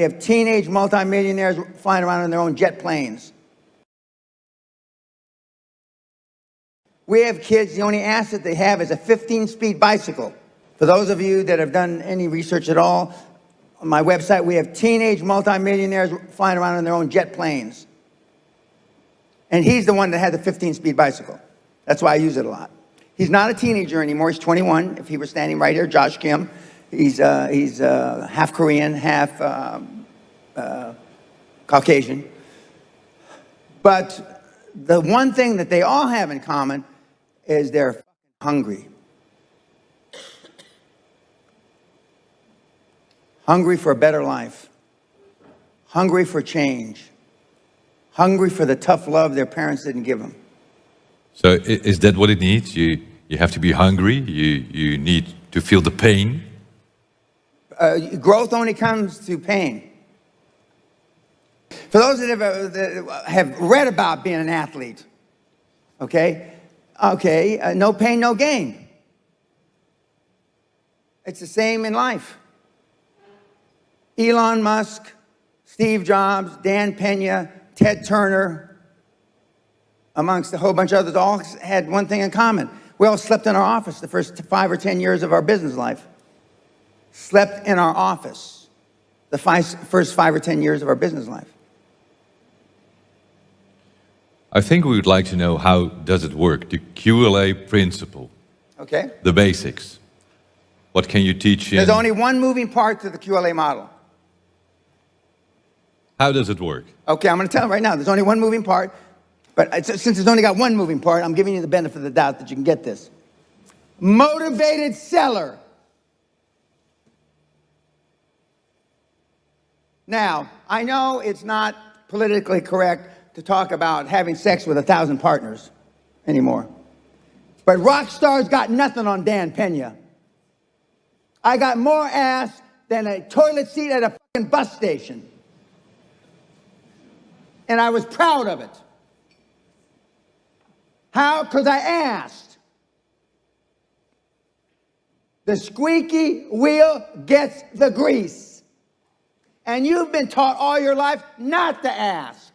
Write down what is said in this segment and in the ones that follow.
have teenage multimillionaires flying around in their own jet planes. We have kids, the only asset they have is a 15-speed bicycle. For those of you that have done any research at all, on my website, we have teenage multimillionaires flying around in their own jet planes. And he's the one that had the 15-speed bicycle. That's why I use it a lot. He's not a teenager anymore. He's 21. If he were standing right here, Josh Kim. He's half Korean, half Caucasian. But the one thing that they all have in common is they're hungry. Hungry for a better life. Hungry for change. Hungry for the tough love their parents didn't give them. So is that what it needs? You have to be hungry. You need to feel the pain. Growth only comes through pain. For those that have read about being an athlete, no pain, no gain. It's the same in life. Elon Musk, Steve Jobs, Dan Pena, Ted Turner, amongst a whole bunch of others, all had one thing in common. We all slept in our office the first 5 or 10 years of our business life. Slept in our office the first 5 or 10 years of our business life. I think we would like to know, how does it work? The QLA principle. Okay. The basics. What can you teach in? There's only one moving part to the QLA model. How does it work? Okay, I'm going to tell you right now. There's only one moving part. But since it's only got one moving part, I'm giving you the benefit of the doubt that you can get this. Motivated seller. Now, I know it's not politically correct to talk about having sex with 1,000 partners anymore. But rock stars got nothing on Dan Pena. I got more ass than a toilet seat at a fucking bus station. And I was proud of it. How? Because I asked. The squeaky wheel gets the grease. And you've been taught all your life not to ask.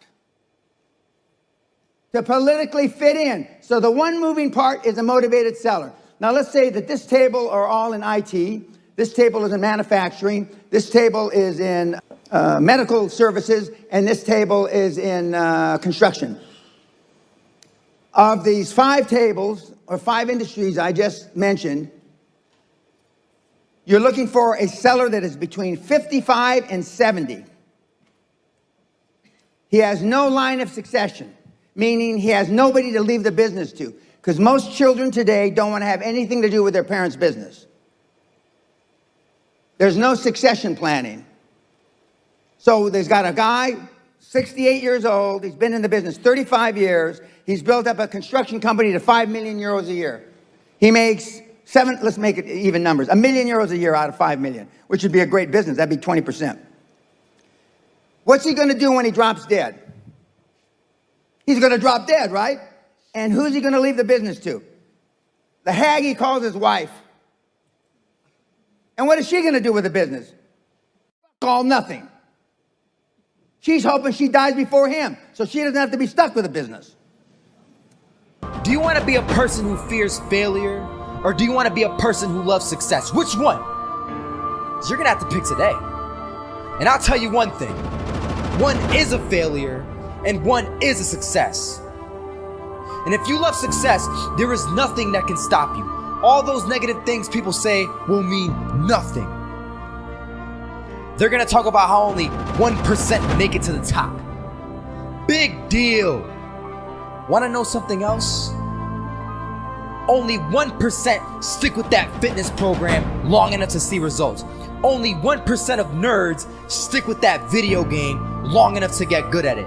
To politically fit in. So the one moving part is a motivated seller. Now let's say that this table are all in IT. This table is in manufacturing. This table is in medical services. And this table is in construction. Of these 5 tables, or 5 industries I just mentioned, you're looking for a seller that is between 55 and 70. He has no line of succession, meaning he has nobody to leave the business to. Because most children today don't want to have anything to do with their parents' business. There's no succession planning. So there's got a guy, 68 years old, he's been in the business 35 years, he's built up a construction company to 5 million euros a year. He makes let's make it even numbers, €1 million a year out of 5 million, which would be a great business, that'd be 20%. What's he gonna do when he drops dead? He's gonna drop dead, right? And who's he gonna leave the business to? The hag he calls his wife. And what is she gonna do with the business? All nothing. She's hoping she dies before him, so she doesn't have to be stuck with the business. Do you want to be a person who fears failure, or do you want to be a person who loves success? Which one? So you're gonna have to pick today. And I'll tell you one thing. One is a failure, and one is a success. And if you love success, there is nothing that can stop you. All those negative things people say will mean nothing. They're gonna talk about how only 1% make it to the top. Big deal. Wanna know something else? Only 1% stick with that fitness program long enough to see results. Only 1% of nerds stick with that video game long enough to get good at it.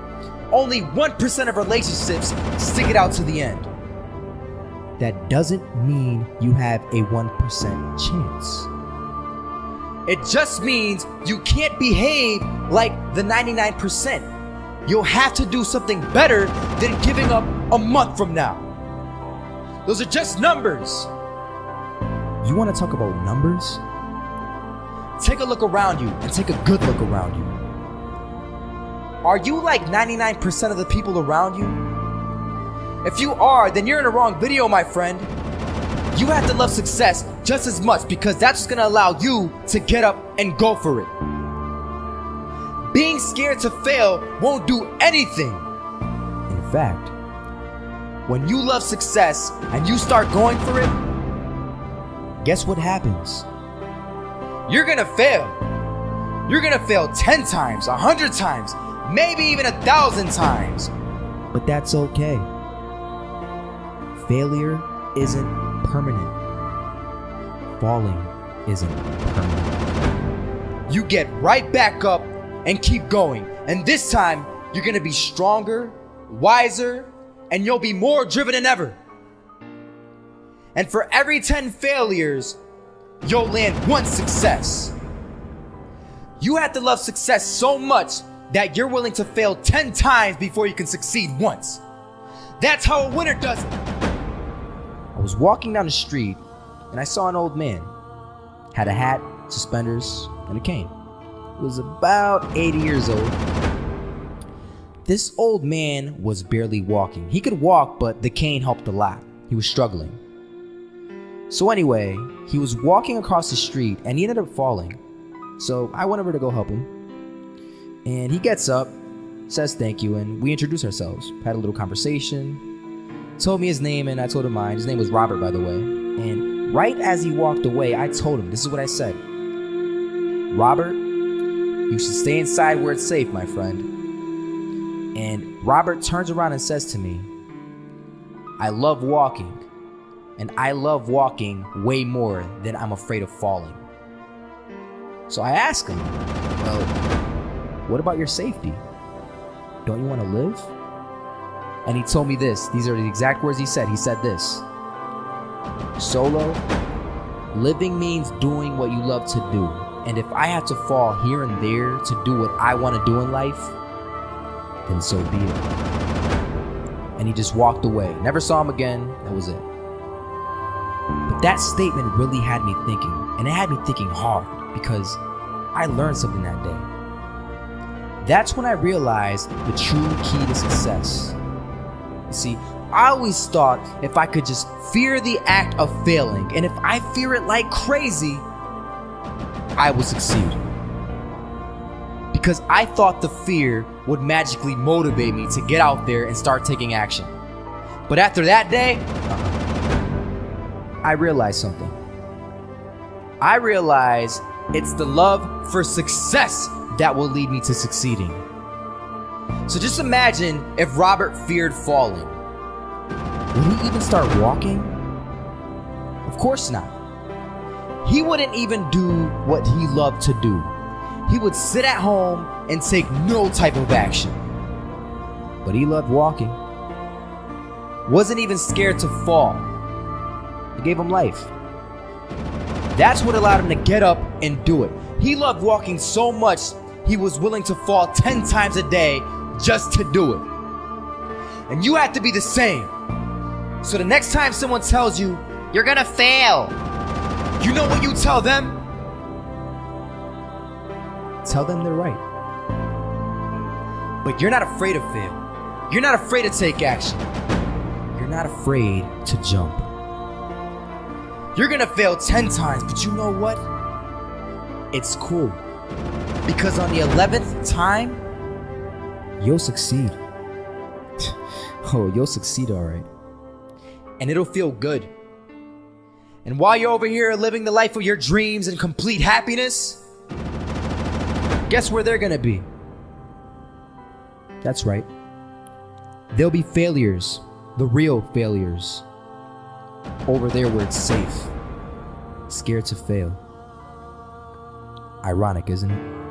Only 1% of relationships stick it out to the end. That doesn't mean you have a 1% chance. It just means you can't behave like the 99%. You'll have to do something better than giving up a month from now. Those are just numbers. You want to talk about numbers? Take a look around you and take a good look around you. Are you like 99% of the people around you? If you are, then you're in the wrong video, my friend. You have to love success just as much because that's what's gonna allow you to get up and go for it. Being scared to fail won't do anything. In fact, when you love success and you start going for it, guess what happens? You're gonna fail. You're gonna fail 10 times, 100 times, maybe even 1,000 times. But that's okay. Failure isn't permanent. Falling isn't permanent. You get right back up and keep going. And this time, you're gonna be stronger, wiser, and you'll be more driven than ever. And for every 10 failures, you'll land 1 success. You have to love success so much that you're willing to fail 10 times before you can succeed once. That's how a winner does it. I was walking down the street and I saw an old man. Had a hat, suspenders, and a cane. He was about 80 years old. This old man was barely walking. He could walk, but the cane helped a lot. He was struggling. So anyway, he was walking across the street and he ended up falling. So I went over to go help him. And he gets up, says thank you, and we introduced ourselves. Had a little conversation. Told me his name and I told him mine. His name was Robert, by the way. And right as he walked away, I told him, this is what I said. Robert, you should stay inside where it's safe, my friend. And Robert turns around and says to me, I love walking. And I love walking way more than I'm afraid of falling. So I asked him, well, what about your safety? Don't you want to live? And he told me this. These are the exact words he said. He said this. Solo, living means doing what you love to do. And if I have to fall here and there to do what I want to do in life, then so be it. And he just walked away. Never saw him again. That was it. But that statement really had me thinking. And it had me thinking hard because I learned something that day. That's when I realized the true key to success. You see, I always thought if I could just fear the act of failing, and if I fear it like crazy, I would succeed. Because I thought the fear would magically motivate me to get out there and start taking action. But after that day, I realized something. I realized it's the love for success that will lead me to succeeding. So just imagine if Robert feared falling. Would he even start walking? Of course not. He wouldn't even do what he loved to do. He would sit at home and take no type of action. But he loved walking. Wasn't even scared to fall. It gave him life. That's what allowed him to get up and do it. He loved walking so much, he was willing to fall 10 times a day just to do it. And you have to be the same. So the next time someone tells you, you're gonna fail, you know what you tell them? Tell them they're right. But you're not afraid of fail. You're not afraid to take action. You're not afraid to jump. You're gonna fail 10 times, but you know what? It's cool. Because on the 11th time, you'll succeed. Oh, you'll succeed, all right. And it'll feel good. And while you're over here living the life of your dreams and complete happiness, guess where they're gonna be? That's right. They'll be failures, the real failures. Over there where it's safe, scared to fail. Ironic, isn't it?